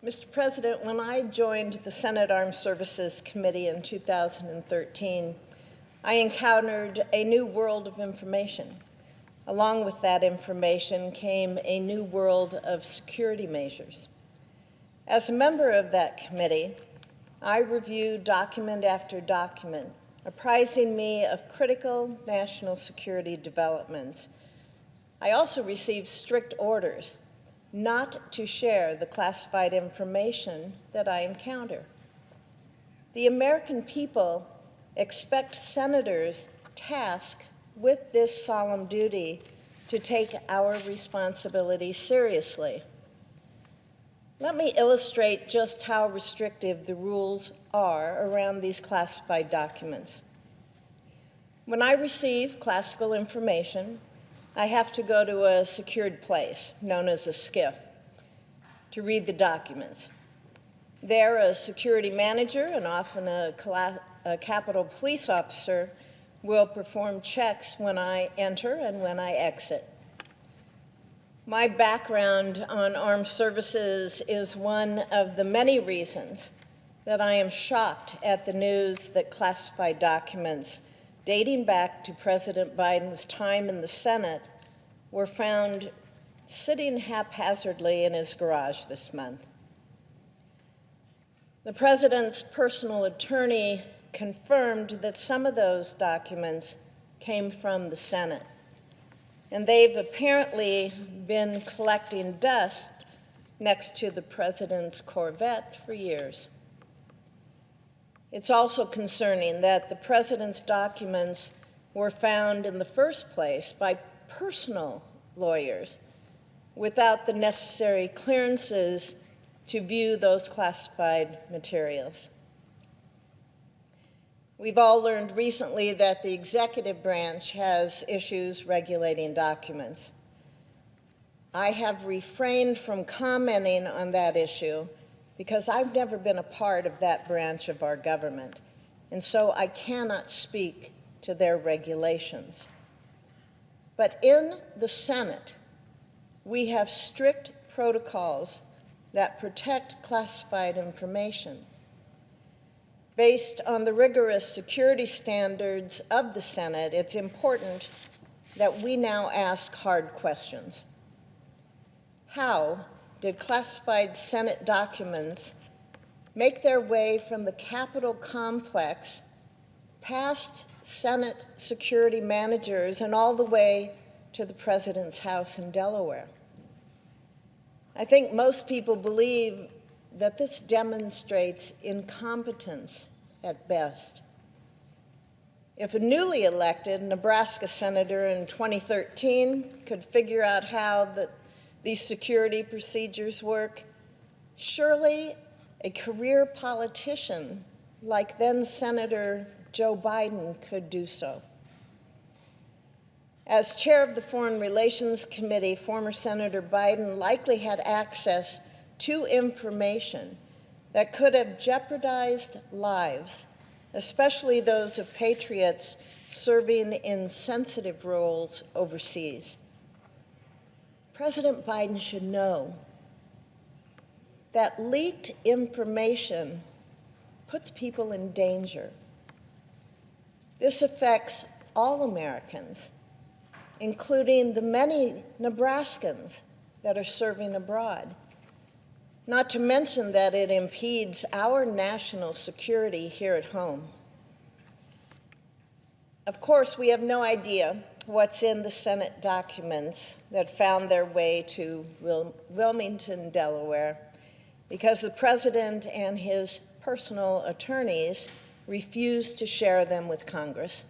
Mr. President, when I joined the Senate Armed Services Committee in 2013, I encountered a new world of information. Along with that information came a new world of security measures. As a member of that committee, I reviewed document after document, apprising me of critical national security developments. I also received strict orders not to share the classified information that I encounter. The American people expect senators tasked with this solemn duty to take our responsibility seriously. Let me illustrate just how restrictive the rules are around these classified documents. When I receive classical information, I have to go to a secured place, known as a SCIF, to read the documents. There, a security manager, and often a Capitol police officer, will perform checks when I enter and when I exit. My background on armed services is one of the many reasons that I am shocked at the news that classified documents dating back to President Biden's time in the Senate were found sitting haphazardly in his garage this month. The President's personal attorney confirmed that some of those documents came from the Senate, and they've apparently been collecting dust next to the President's Corvette for years. It's also concerning that the President's documents were found in the first place by personal lawyers without the necessary clearances to view those classified materials. We've all learned recently that the executive branch has issues regulating documents. I have refrained from commenting on that issue because I've never been a part of that branch of our government, and so I cannot speak to their regulations. But in the Senate, we have strict protocols that protect classified information. Based on the rigorous security standards of the Senate, it's important that we now ask hard questions. How did classified Senate documents make their way from the Capitol complex past Senate security managers and all the way to the President's house in Delaware? I think most people believe that this demonstrates incompetence at best. If a newly elected Nebraska senator in 2013 could figure out how these security procedures work, surely a career politician like then Senator Joe Biden could do so. As chair of the Foreign Relations Committee, former Senator Biden likely had access to information that could have jeopardized lives, especially those of patriots serving in sensitive roles overseas. President Biden should know that leaked information puts people in danger. This affects all Americans, including the many Nebraskans that are serving abroad, not to mention that it impedes our national security here at home. Of course, we have no idea what's in the Senate documents that found their way to Wilmington, Delaware, because the President and his personal attorneys refused to share them with Congress.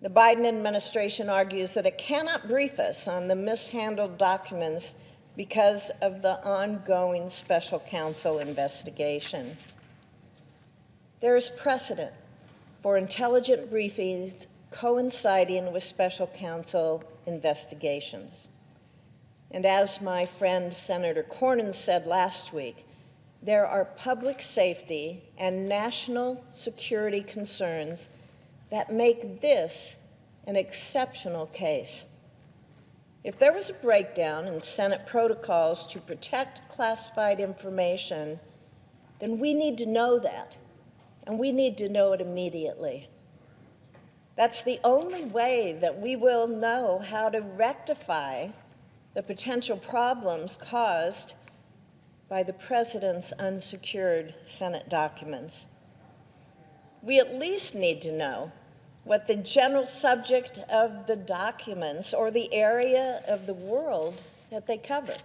The Biden administration argues that it cannot brief us on the mishandled documents because of the ongoing special counsel investigation. There is precedent for intelligent briefings coinciding with special counsel investigations. And as my friend Senator Cornyn said last week, there are public safety and national security concerns that make this an exceptional case. If there was a breakdown in Senate protocols to protect classified information, then we need to know that, and we need to know it immediately. That's the only way that we will know how to rectify the potential problems caused by the President's unsecured Senate documents. We at least need to know what the general subject of the documents or the area of the world that they cover.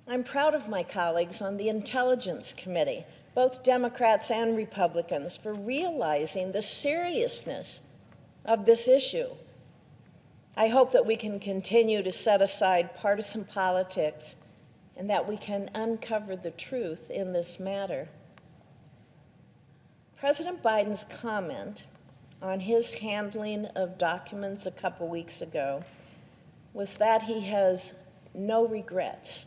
I'm proud of my colleagues on the Intelligence Committee, both Democrats and Republicans, for realizing the seriousness of this issue. I hope that we can continue to set aside partisan politics and that we can uncover the truth in this matter. President Biden's comment on his handling of documents a couple weeks ago was that he has no regrets.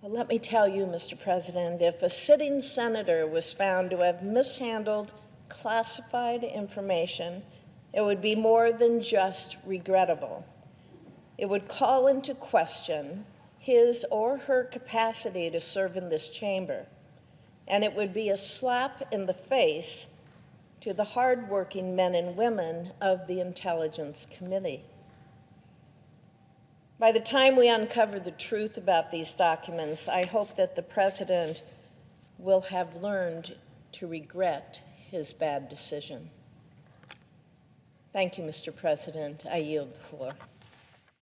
Well, let me tell you, Mr. President, if a sitting senator was found to have mishandled classified information, it would be more than just regrettable. It would call into question his or her capacity to serve in this chamber, and it would be a slap in the face to the hardworking men and women of the Intelligence Committee. By the time we uncover the truth about these documents, I hope that the President will have learned to regret his bad decision. Thank you, Mr. President. I yield the floor.